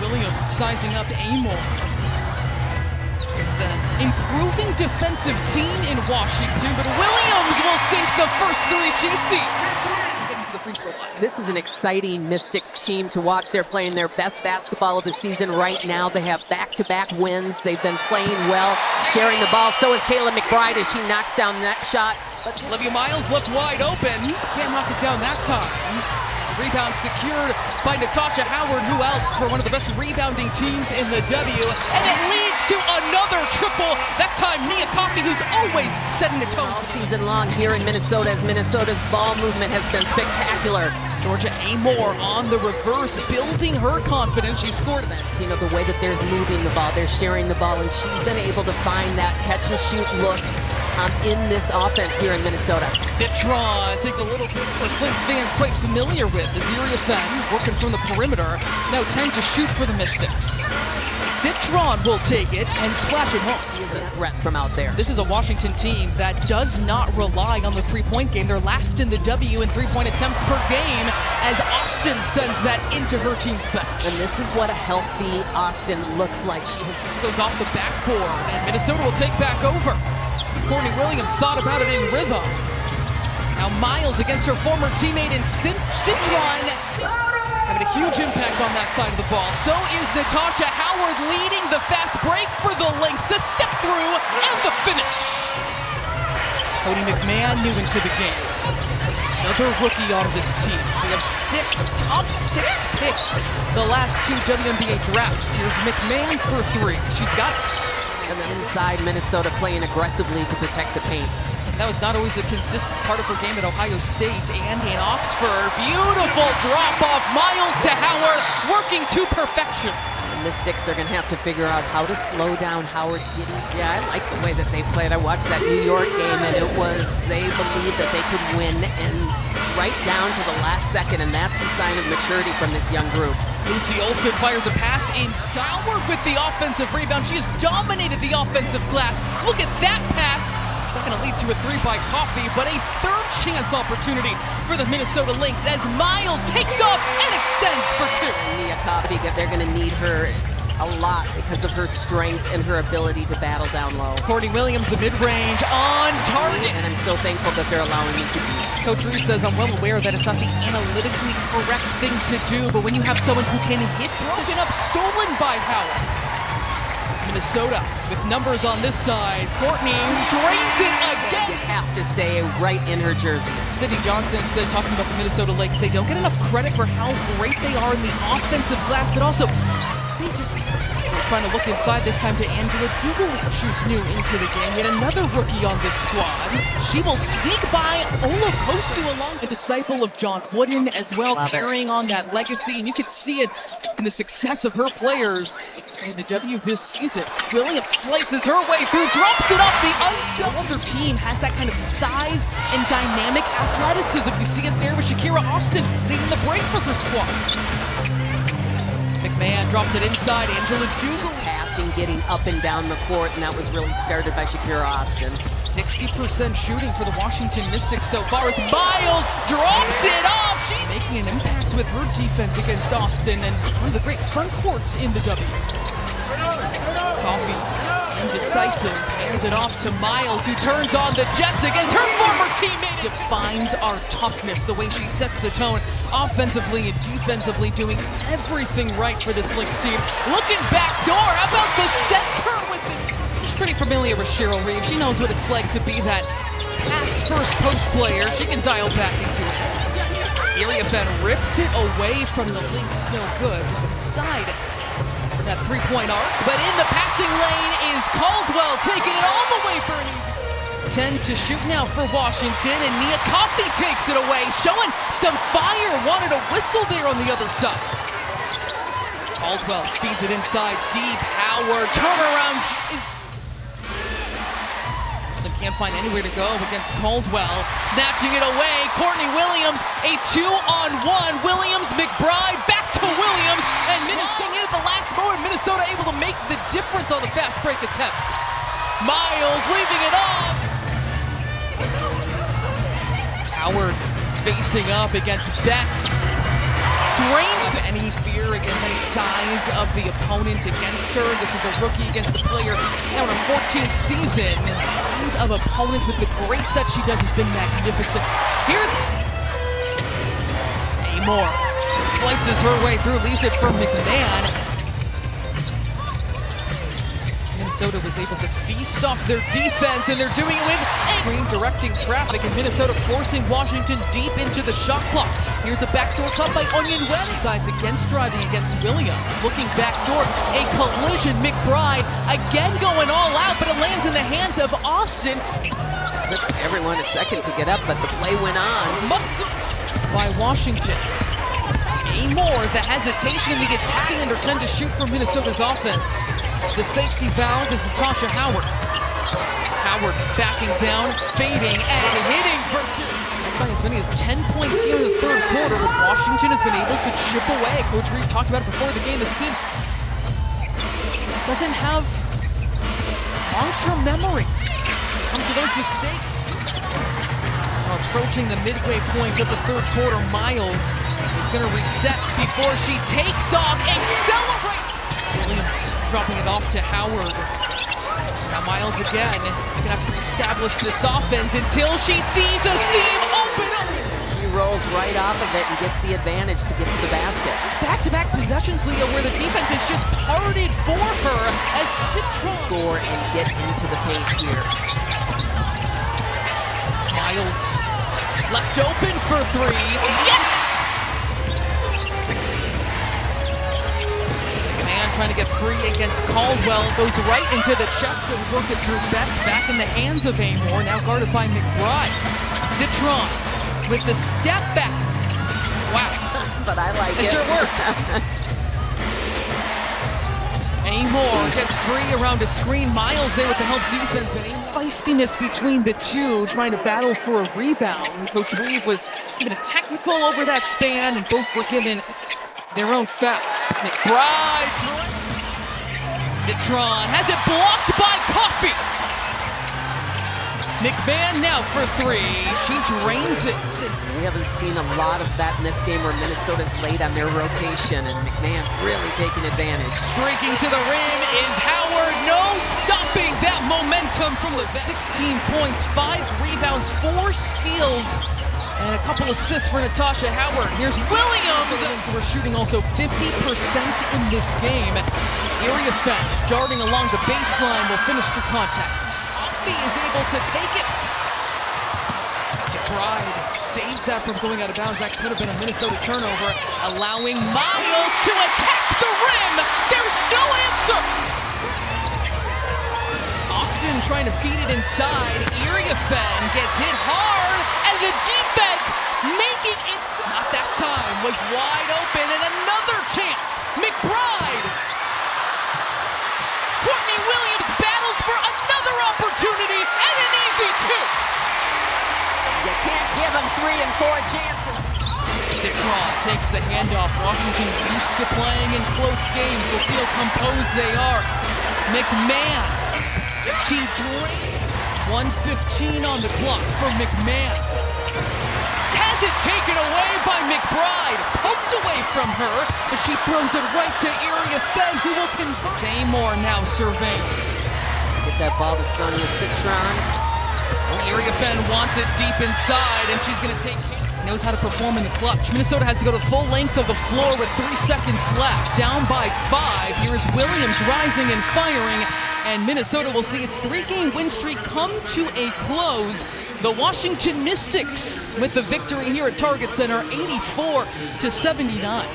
Williams sizing up Amor. This is an improving defensive team in Washington, but Williams will sink the first three she sees. This is an exciting Mystics team to watch. They're playing their best basketball of the season right now. They have back-to-back wins. They've been playing well, sharing the ball. So is Kayla McBride as she knocks down that shot. But Olivia Miles left wide open. Can't knock it down that time. Rebound secured by Natasha Howard. Who else for one of the best rebounding teams in the W? And it leads to another triple. That time Nia Coffey, who's always setting the tone all season long here in Minnesota, as Minnesota's ball movement has been spectacular. Georgia Amor on the reverse, building her confidence. She scored. You know, the way that they're moving the ball, they're sharing the ball, and she's been able to find that catch and shoot looks in this offense here in Minnesota. Citron takes a little bit for Lynx fans quite familiar with. Azaria Fenn working from the perimeter, now 10 to shoot for the Mystics. Citron will take it and splash it home. She is a threat from out there. This is a Washington team that does not rely on the three-point game. They're last in the W in three-point attempts per game as Austin sends that into her team's bench. And this is what a healthy Austin looks like. She goes off the backboard, and Minnesota will take back over. Courtney Williams thought about it in rhythm. Now Miles against her former teammate in Citron, having a huge impact on that side of the ball. So is Natasha Howard leading the fast break for the Lynx. The step through and the finish. Cody McMahon new into the game. Another rookie on this team. We have top six picks the last two WNBA drafts. Here's McMahon for three. She's got it. And then inside, Minnesota playing aggressively to protect the paint. That was not always a consistent part of her game at Ohio State and in Oxford. Beautiful drop-off, Miles to Howard, working to perfection. The Mystics are going to have to figure out how to slow down Howard. Yeah, I like the way that they played. I watched that New York game, and it was, they believed that they could win, and right down to the last second, and that's the sign of maturity from this young group. Lucy Olsen fires a pass inside. Howard with the offensive rebound. She has dominated the offensive glass. Look at that pass. It's not going to lead to a three by Coffey, but a third chance opportunity for the Minnesota Lynx as Miles takes off and extends for two. Nia Coffey, they're going to need her a lot because of her strength and her ability to battle down low. Courtney Williams, the mid-range on target. And I'm still thankful that they're allowing me to do that. Coach Reese says, I'm well aware that it's not the analytically correct thing to do, but when you have someone who can hit, broken up, stolen by Howard. Minnesota with numbers on this side. Courtney drains it again. You have to stay right in her jersey. Sydney Johnson said, talking about the Minnesota Lynx, they don't get enough credit for how great they are in the offensive glass, but also they just still trying to look inside, this time to Angela Dugalich, who's new into the game. Yet another rookie on this squad. She will sneak by Ola Kosu along, a disciple of John Wooden as well, carrying on that legacy. And you can see it in the success of her players in the W this season. Williams slices her way through, drops it off the unsell. Other team has that kind of size and dynamic athleticism. You see it there with Shakira Austin leading the break for her squad. McMahon drops it inside. Angela Dugalich passing, getting up and down the court, and that was really started by Shakira Austin. 60% shooting for the Washington Mystics so far as Miles drops it off. She's making an impact with her defense against Austin and one of the great front courts in the W. Coffey, indecisive, hands it off to Miles, who turns on the Jets against her former teammate. Defines our toughness, the way she sets the tone offensively and defensively, doing everything right for this Lynx team. Looking back door, how about the center with it? She's pretty familiar with Cheryl Reeves. She knows what it's like to be that pass first post player. She can dial back into it. Azaria Fenn rips it away from the Lynx. No good, just inside that three-point arc, but in the passing lane is Caldwell, taking it all the way for an easy 10 to shoot now for Washington, and Nia Coffey takes it away, showing some fire. Wanted a whistle there on the other side. Caldwell feeds it inside deep. Howard turnaround is can't find anywhere to go against Caldwell. Snatching it away, Courtney Williams, a 2-on-1. Williams, McBride, back to Williams, and Minnesota at the last moment. Minnesota able to make the difference on the fast break attempt. Miles leaving it off. Howard facing up against Betts. drains any fear against any size of the opponent against her. This is a rookie against a player now in her 14th season. And the size of opponents with the grace that she does has been magnificent. Here's Amor. Slices her way through, leaves it for McMahon. Minnesota was able to feast off their defense, and they're doing it with screen directing traffic, and Minnesota forcing Washington deep into the shot clock. Here's a backdoor cut by Onion Webb. Sides against driving against Williams. Looking backdoor, a collision. McBride again going all out, but it lands in the hands of Austin. Took everyone a second to get up, but the play went on. Muscle by Washington. Amor, the hesitation, the attacking, and they're trying to shoot from Minnesota's offense. The safety valve is Natasha Howard. Howard backing down, fading, and hitting for two. By as many as 10 points here in the third quarter, Washington has been able to chip away. Coach Reed talked about it before the game. The Sid doesn't have long-term memory when it comes to those mistakes. Now approaching the midway point of the third quarter, Miles is going to reset before she takes off and celebrates. Williams dropping it off to Howard. Now Miles again is going to have to establish this offense until she sees a seam open up. She rolls right off of it and gets the advantage to get to the basket. It's back-to-back possessions, Leah, where the defense is just parted for her as Citron Score and get into the paint here. Miles left open for three. Yes! Trying to get free against Caldwell, goes right into the chest and work it through Betts, back in the hands of Amor, now guarded by McBride. Citron with the step back. Wow. But I like it. It Sure works. Amor gets free around a screen. Miles there with the help defense, but feistiness between the two, trying to battle for a rebound. Coach Reed was given a technical over that span, and both were given their own fouls. McBride. Citron has it blocked by Coffey. McMahon now for three. She drains it. We haven't seen a lot of that in this game where Minnesota's late on their rotation, and McMahon really taking advantage. Streaking to the rim is Howard. No stopping that momentum from the 16 points, 5 rebounds, 4 steals. And a couple assists for Natasha Howard. Here's Williams. We're shooting also 50% in this game. Area Fenn darting along the baseline will finish the contact. Coffey is able to take it. McBride saves that from going out of bounds. That could have been a Minnesota turnover, allowing Miles to attack the rim. There's no answer. Austin trying to feed it inside. Area Fenn gets hit hard, and the defense making it. Not that time, was wide open, and another chance. McBride. Courtney Williams battles for another opportunity, and an easy two. You can't give them 3 and 4 chances. Citron takes the handoff. Washington used to playing in close games. We'll see how composed they are. McMahon. She drained. 1:15 on the clock for McMahon. Has it taken away by McBride. Poked away from her, but she throws it right to Area Fenn, who will convert. Amor now surveying. Get that ball to Sonia Citron. Area Fenn wants it deep inside, and she's going to take care. Knows how to perform in the clutch. Minnesota has to go to full length of the floor with 3 seconds left. Down by 5. Here is Williams rising and firing, and Minnesota will see its 3-game win streak come to a close. The Washington Mystics with the victory here at Target Center, 84-79.